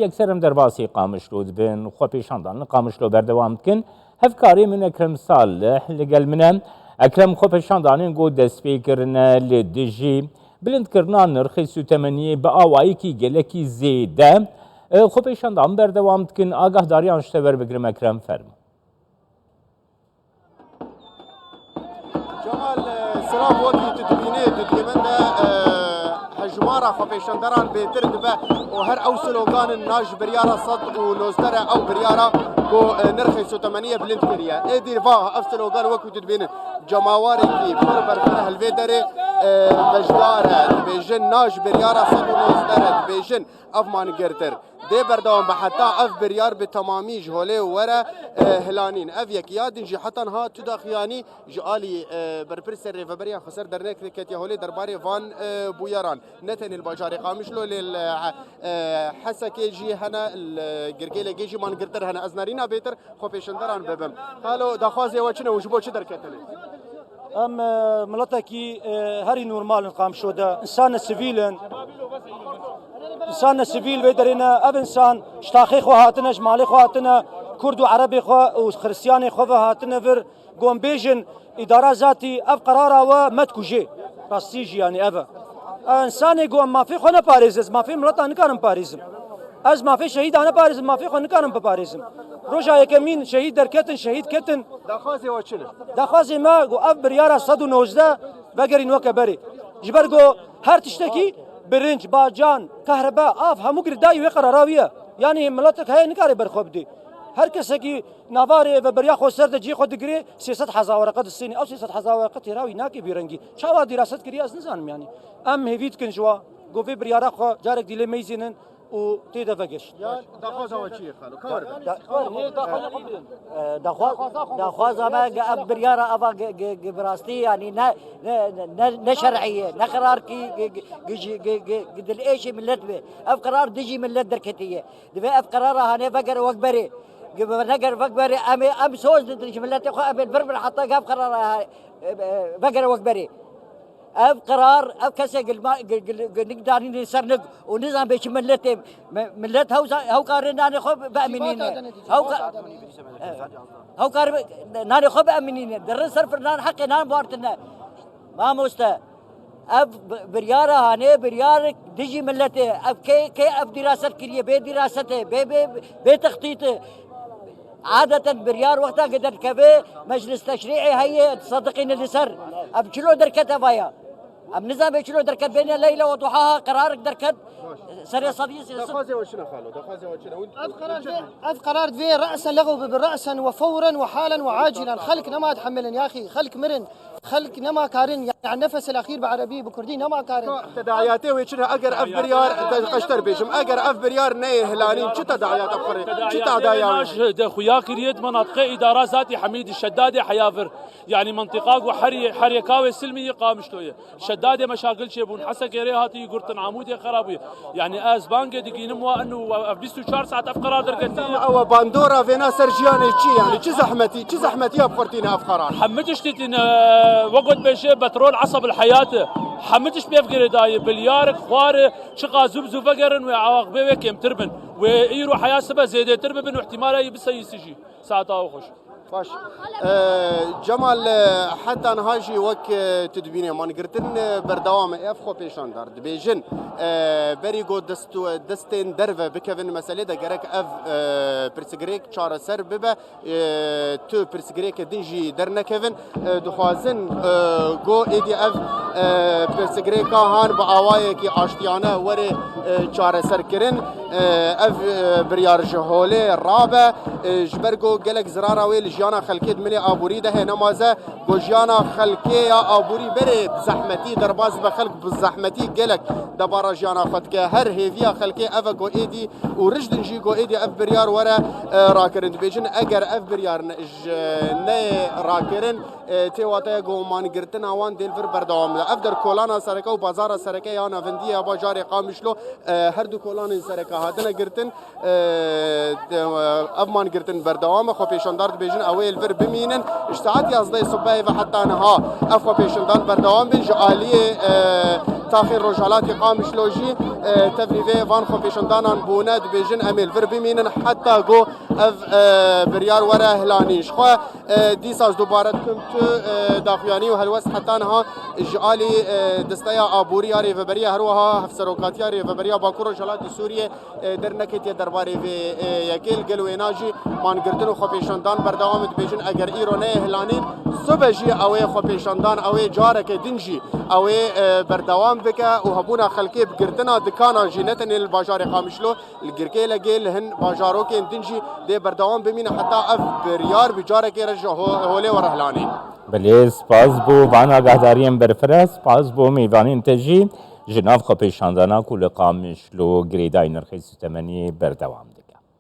یەکسەرم دەرباسی قامشلۆ دبن خۆ پێشاندان قامشلۆ بەردەوام بکەن هەفکاری من ئەکرەم ساڵح لەگەڵ منە ئەکرەم خۆ پێشاندانên گۆ دەستپێکردنە لە دژی بلندکردنا نرخی سوتەمەنیە بە ئاوایەکی gelekî zêde خۆ پێشاندان بەردەوام بکەن ئاگاهداریان شتە وەربگرم ئەکرەم فەرمو. جمال سلام وەکی تدبینێ ددگەمەندە هەژمارە خۆپێشاندەران بێتر دبە و هەر ئەو سلۆگانن ناژ بریارە سەد و نۆزدەرە ئەو بریارە بۆ نرخی سوتەمەنیە بلند کردیە ئێدی وا ئەو سلۆگان وەکو دبینن جەماوارێکی پڕ بەرفرە هەلوێ دەرێ بەشدارە دبێژن ناژ بریارە سەد و نۆزدەرە دبێژن ئەفمان گرتر دێ بەردەوام بە حتا ئەف بریار بە تەمامی ji holê were hilanîn ev yekiya din jî hetan ha tu daxuyanî ji alî berpirsê rêveberiya xweser dernekê ketiye holê derbarê van bûyeran ne tenê li bajarê Qamişlo lê Hesekê jî hene girgêlekê jî man girtir hene ez nerîna bêtir xwepêşanderan bibim halo daxwazê we çi ne û ji bo çi derketine ام ملتكي هري نورمال قامشو ده انسان سيفيلن انسان سيفيل ويدرينا اب انسان شتاخي خو هاتنا جمالي خو هاتنا كرد وعربي خو وخريستياني خو هاتنا فر قوم بيجن اداره ذاتي اب قراره ومتكوجي راستيجي يعني ابا انسان قوم ما في خنا باريس ما في ملت انا كان باريس از ما في شهيد انا باريس ما في خنا كان باريس روجا يكمين شهيد دركتن شهيد كتن daxwazê we çi ne داخوازي ما قو اف بريارا 119 بقرين وكبري جبرقو هر تشتكي برنج باجان كهرباء اف همو قرداي وقراراويه يعني ملتك هي نكاري برخوب دي هر كسكي نافاري وبريا خو سرد جي خو دغري 600,000 ورقه الصيني او 600,000 ورقه تراوي ناكي بيرنجي شاوا دراسات كرياس نزانم يعني ام هيفيت كنجوا قو في بريارا خو جارك دي ميزينن و تيدا فقش daxwaza we çi ye xalo kar داخوازا ما اب بريارة افا براستي يعني نا شرعيه نا قرار كي قد الايش ملت به اف قرار دجي ملت دركتيه دبي اف قرار هاني فقر وقبري نقر فقبري ام سوز دجي ملت اخو ابي البربر حتى قاف قرار فقر وقبري اف قرار اف كسا نقدر نسرنق ونظام بيش ملت هو قارن ناني خو بامنين هو قار ناني خو بامنين درن صرف نان حق نان بارتنا ما مستا اف برياره هاني بريار دجي ملته اف كي اف دراسه كريه بي دراسته بي تخطيط عادة بريار وقتها قدر كبي مجلس تشريعي هي تصدقين اللي سر اب شلو دركتها فيا ام نظام شلو دركت بين الليله وضحاها قرارك دركت سري صديق daxwazê we çi ne xalo daxwazê we çi ne أف قرار في رأسا لغو برأسا وفورا وحالا وعاجلا خلق نما تحملن يا أخي خلق مرن خلق نما كارن يعني النفس الأخير بعربي بكردي نما كارن تداعياتي وي çi ne eger ev biryar qeşter bêjim eger ev biryar neyê hilanîn çi tedاعيات bixure çi tedاعيات خويا كريت مناطق اداره ذاتي حميد الشدادي حيافر يعني منطقه وحريه كاوي سلميه قامشلويه شدادي مشاكل شيبون حسا كيريهاتي قرطن عمودي خرابيه يعني از بانك دقينموا انه 24 ساعه افقرار درقتي او باندورا فينا سرجياني çi يعني çi zahmeti بخورتينا اف قرار حمدش تتن وقت بشي بترول عصب الحياه حمدش بيفقر داي بليارك خوار شقا زبزو فقرن وعواقبه وكم تربن ويرو حياه سبا زياده تربن واحتمال يبس يسجي ساعتها وخش باش جمال حتى نهاجي وك تدبيني ما نقرتن بردوام اف خو بيشاندار دبيجن بريغو دستين درفه بكفن مساله ده جرك اف برسجريك چاره سر ببه تو برسجريك دنجي درنا كفن دخوازن جو ايدي اف برسجريك هان با اوای کی آشتیانه وره چاره سر کرن اف بريار جهوله رابه جبرگو گلک زرارا ویل جانا خلکید ملی آبوری ده نمازه گوجانا خلکی یا آبوری بره زحمتی درباز به خلق بزحمتی گلک دبارا جانا خود که هر هیویا خلکی اف گو ایدی و رجدن جی گو ایدی اف بریار وره راکرند بیجن اگر اف بریار نه راکرن تیواتا گو مان گرتن آوان دلفر بردوام ده اف در کولانا سرکه و بازار سرکه یا نوندی یا باجار قامشلو هر دو کولان سرکه هاتنه گرتن اف مان گرتن بردوام خو پیشاندار بیجن اویل فر بمینن اشتعات یازده صبح و حتی نها اف خو پیشاندار بردوام بین جعالی تاخیر روجالات قامشلوجی تفريفي فان خو بيشندانان بونا دبيجن اميل فر بمينن حتى جو اف بريار ورا هلانيش خو ديساز دوباره كنت دافياني وهالوس حتى انها جالي دستيا ابوري اري فبريا هروها هفسروكاتيا اري فبريا باكورو جلاد سوريا درنكت درباري في ياكيل قلويناجي مان قرتنو خو بيشندان بردوام دبيجن اگر ايرونه هلانين سبجي اوي خو بيشندان اوي جارك دنجي اوي بردوام بك وهبونا خلقي بقرتنا دكانا جينتن الباجار قامشلو القركي لقيل هن باجاروك دنجي دي بردوام بمين حتى اف بريار بجارك رجع هولي ورهلانين بله سپاس بو وانا گهداریم برفره سپاس بو میوانین تجی جناف خو پیشاندانا کل قامشلو گریدای نرخی ستمنی بردوام